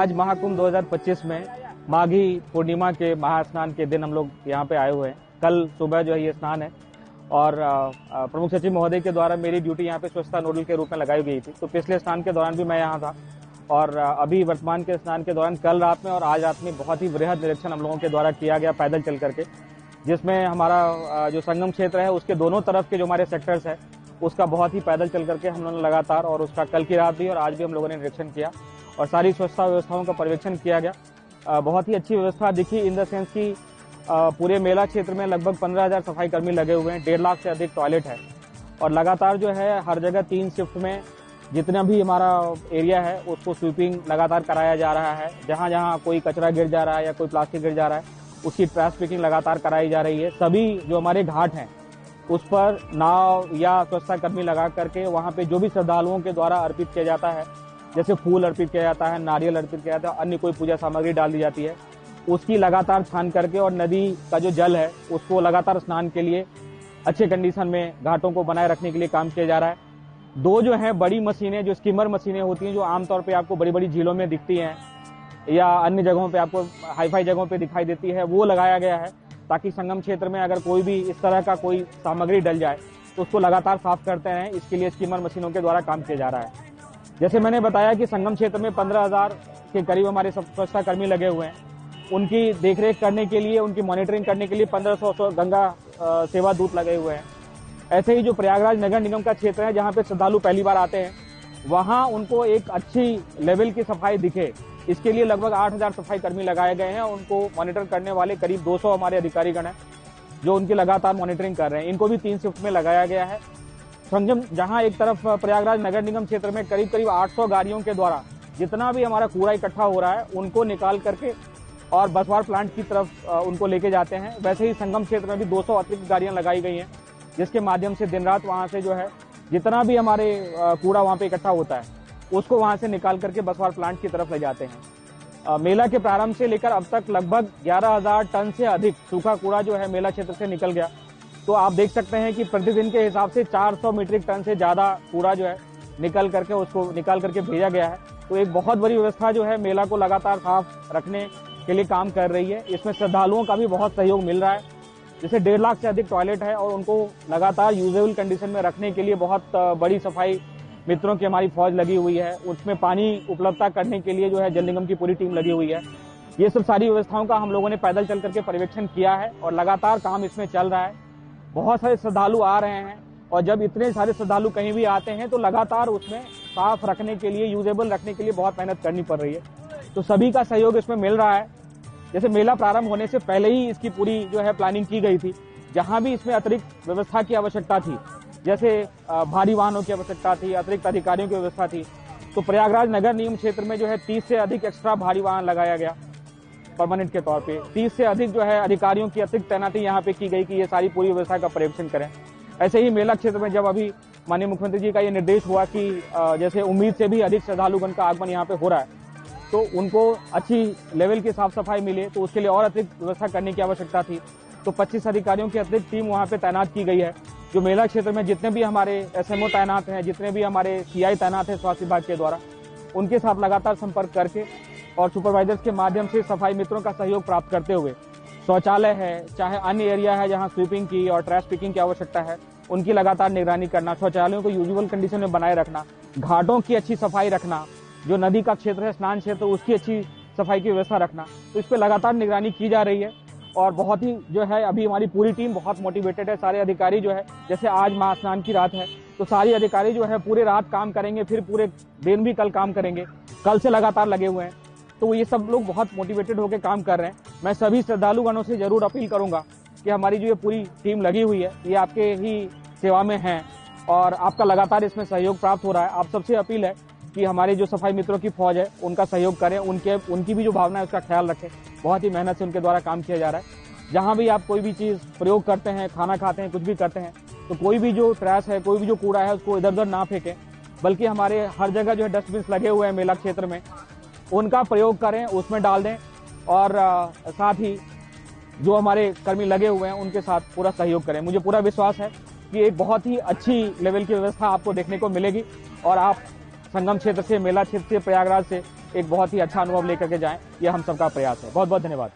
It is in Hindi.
आज महाकुंभ 2025 में माघी पूर्णिमा के महास्नान के दिन हम लोग यहाँ पे आए हुए हैं। कल सुबह जो है ये स्नान है और प्रमुख सचिव महोदय के द्वारा मेरी ड्यूटी यहाँ पे स्वच्छता नोडल के रूप में लगाई गई थी। तो पिछले स्नान के दौरान भी मैं यहाँ था और अभी वर्तमान के स्नान के दौरान कल रात में और आज रात में बहुत ही वृहद निरीक्षण हम लोगों के द्वारा किया गया पैदल चल करके, जिसमें हमारा जो संगम क्षेत्र है उसके दोनों तरफ के जो हमारे सेक्टर्स है उसका बहुत ही पैदल चल करके हम लोगों ने लगातार और उसका कल की रात भी और आज भी हम लोगों ने निरीक्षण किया और सारी स्वच्छता व्यवस्थाओं का पर्यवेक्षण किया गया। बहुत ही अच्छी व्यवस्था दिखी इन द सेंस की पूरे मेला क्षेत्र में लगभग 15,000 सफाई कर्मी लगे हुए हैं, 1.5 लाख से अधिक टॉयलेट है और लगातार जो है हर जगह 3 शिफ्ट में जितना भी हमारा एरिया है उसको स्वीपिंग लगातार कराया जा रहा है। जहां जहां कोई कचरा गिर जा रहा है या कोई प्लास्टिक गिर जा रहा है उसकी ट्रैश पिकिंग लगातार कराई जा रही है। सभी जो हमारे घाट हैं उस पर नाव या स्वच्छता कर्मी लगा करके वहां पे जो भी श्रद्धालुओं के द्वारा अर्पित किया जाता है, जैसे फूल अर्पित किया जाता है, नारियल अर्पित किया जाता है, अन्य कोई पूजा सामग्री डाल दी जाती है, उसकी लगातार छान करके और नदी का जो जल है उसको लगातार स्नान के लिए अच्छे कंडीशन में घाटों को बनाए रखने के लिए काम किया जा रहा है। 2 जो है बड़ी मशीनें, जो स्कीमर मशीनें होती हैं, जो आमतौर पे आपको बड़ी बड़ी झीलों में दिखती हैं या अन्य जगहों पे आपको हाईफाई जगहों पे दिखाई देती है, वो लगाया गया है ताकि संगम क्षेत्र में अगर कोई भी इस तरह का कोई सामग्री डल जाए तो उसको लगातार साफ करते रहें। इसके लिए स्कीमर मशीनों के द्वारा काम किया जा रहा है। जैसे मैंने बताया कि संगम क्षेत्र में 15,000 के करीब हमारे स्वच्छता कर्मी लगे हुए हैं। उनकी देखरेख करने के लिए, उनकी मॉनिटरिंग करने के लिए 1500 गंगा सेवा दूत लगे हुए हैं। ऐसे ही जो प्रयागराज नगर निगम का क्षेत्र है जहाँ पे श्रद्धालु पहली बार आते हैं, वहाँ उनको एक अच्छी लेवल की सफाई दिखे, इसके लिए लगभग 8,000 सफाई कर्मी लगाए गए हैं। उनको मॉनिटर करने वाले करीब 200 हमारे अधिकारीगण हैं जो उनकी लगातार मॉनिटरिंग कर रहे हैं। इनको भी 3 शिफ्ट में लगाया गया है। संगम जहां एक तरफ प्रयागराज नगर निगम क्षेत्र में करीब 800 गाड़ियों के द्वारा जितना भी हमारा कूड़ा इकट्ठा हो रहा है उनको निकाल करके और बसवार प्लांट की तरफ उनको लेके जाते हैं, वैसे ही संगम क्षेत्र में भी 200 अतिरिक्त गाड़ियां लगाई गई हैं जिसके माध्यम से दिन रात वहां से जो है जितना भी हमारे कूड़ा वहां पे इकट्ठा होता है उसको वहां से निकाल करके बसवार प्लांट की तरफ ले जाते हैं। मेला के प्रारंभ से लेकर अब तक लगभग 11,000 टन से अधिक सूखा कूड़ा जो है मेला क्षेत्र से निकल गया। तो आप देख सकते हैं कि प्रतिदिन के हिसाब से 400 मीट्रिक टन से ज्यादा कूड़ा जो है निकल करके भेजा गया है। तो एक बहुत बड़ी व्यवस्था जो है मेला को लगातार साफ रखने के लिए काम कर रही है। इसमें श्रद्धालुओं का भी बहुत सहयोग मिल रहा है। जैसे 1.5 लाख से अधिक टॉयलेट है और उनको लगातार यूजेबल कंडीशन में रखने के लिए बहुत बड़ी सफाई मित्रों की हमारी फौज लगी हुई है। उसमें पानी उपलब्धता करने के लिए जो है जल निगम की पूरी टीम लगी हुई है। ये सब सारी व्यवस्थाओं का हम लोगों ने पैदल चल करके पर्यवेक्षण किया है और लगातार काम इसमें चल रहा है। बहुत सारे श्रद्धालु आ रहे हैं और जब इतने सारे श्रद्धालु कहीं भी आते हैं तो लगातार उसमें साफ रखने के लिए, यूजेबल रखने के लिए बहुत मेहनत करनी पड़ रही है। तो सभी का सहयोग इसमें मिल रहा है। जैसे मेला प्रारंभ होने से पहले ही इसकी पूरी जो है प्लानिंग की गई थी। जहां भी इसमें अतिरिक्त व्यवस्था की आवश्यकता थी, जैसे भारी वाहनों की आवश्यकता थी, अतिरिक्त अधिकारियों की व्यवस्था थी, तो प्रयागराज नगर निगम क्षेत्र में जो है 30 से अधिक एक्स्ट्रा भारी वाहन लगाया गया परमानेंट के तौर पे। 30 से अधिक जो है अधिकारियों की अतिरिक्त तैनाती यहाँ पे की गई कि ये सारी पूरी व्यवस्था का पर्यवेक्षण करें। ऐसे ही मेला क्षेत्र में जब अभी माननीय मुख्यमंत्री जी का ये निर्देश हुआ कि जैसे उम्मीद से भी अधिक श्रद्धालुगण का आगमन यहाँ पे हो रहा है तो उनको अच्छी लेवल की साफ सफाई मिले, तो उसके लिए और अतिरिक्त व्यवस्था करने की आवश्यकता थी। तो 25 अधिकारियों की अतिरिक्त टीम वहाँ पे तैनात की गई है, जो मेला क्षेत्र में जितने भी हमारे SMO तैनात हैं, जितने भी हमारे CI तैनात हैं स्वास्थ्य विभाग के द्वारा, उनके साथ लगातार संपर्क करके और सुपरवाइजर्स के माध्यम से सफाई मित्रों का सहयोग प्राप्त करते हुए शौचालय है, चाहे अन्य एरिया है जहां स्वीपिंग की और ट्रैश पिकिंग की आवश्यकता है, उनकी लगातार निगरानी करना, शौचालयों को यूजुअल कंडीशन में बनाए रखना, घाटों की अच्छी सफाई रखना, जो नदी का क्षेत्र है, स्नान क्षेत्र, उसकी अच्छी सफाई की व्यवस्था रखना। तो इस पर लगातार निगरानी की जा रही है और बहुत ही जो है अभी हमारी पूरी टीम बहुत मोटिवेटेड है। सारे अधिकारी जो है, जैसे आज महास्नान की रात है तो सारे अधिकारी जो है पूरे रात काम करेंगे, फिर पूरे दिन भी कल काम करेंगे, कल से लगातार लगे हुए हैं। तो ये सब लोग बहुत मोटिवेटेड होकर काम कर रहे हैं। मैं सभी श्रद्धालुगणों से जरूर अपील करूंगा कि हमारी जो ये पूरी टीम लगी हुई है ये आपके ही सेवा में है और आपका लगातार इसमें सहयोग प्राप्त हो रहा है। आप सबसे अपील है कि हमारे जो सफाई मित्रों की फौज है उनका सहयोग करें, उनकी भी जो भावना है उसका ख्याल रखें। बहुत ही मेहनत से उनके द्वारा काम किया जा रहा है। जहां भी आप कोई भी चीज प्रयोग करते हैं, खाना खाते हैं, कुछ भी करते हैं, तो कोई भी जो ट्रैश है, कोई भी जो कूड़ा है उसको इधर उधर ना फेंकें, बल्कि हमारे हर जगह जो है डस्टबिन लगे हुए हैं मेला क्षेत्र में, उनका प्रयोग करें, उसमें डाल दें और साथ ही जो हमारे कर्मी लगे हुए हैं उनके साथ पूरा सहयोग करें। मुझे पूरा विश्वास है कि एक बहुत ही अच्छी लेवल की व्यवस्था आपको देखने को मिलेगी और आप संगम क्षेत्र से, मेला क्षेत्र से, प्रयागराज से एक बहुत ही अच्छा अनुभव लेकर के जाएं, यह हम सबका प्रयास है। बहुत बहुत धन्यवाद।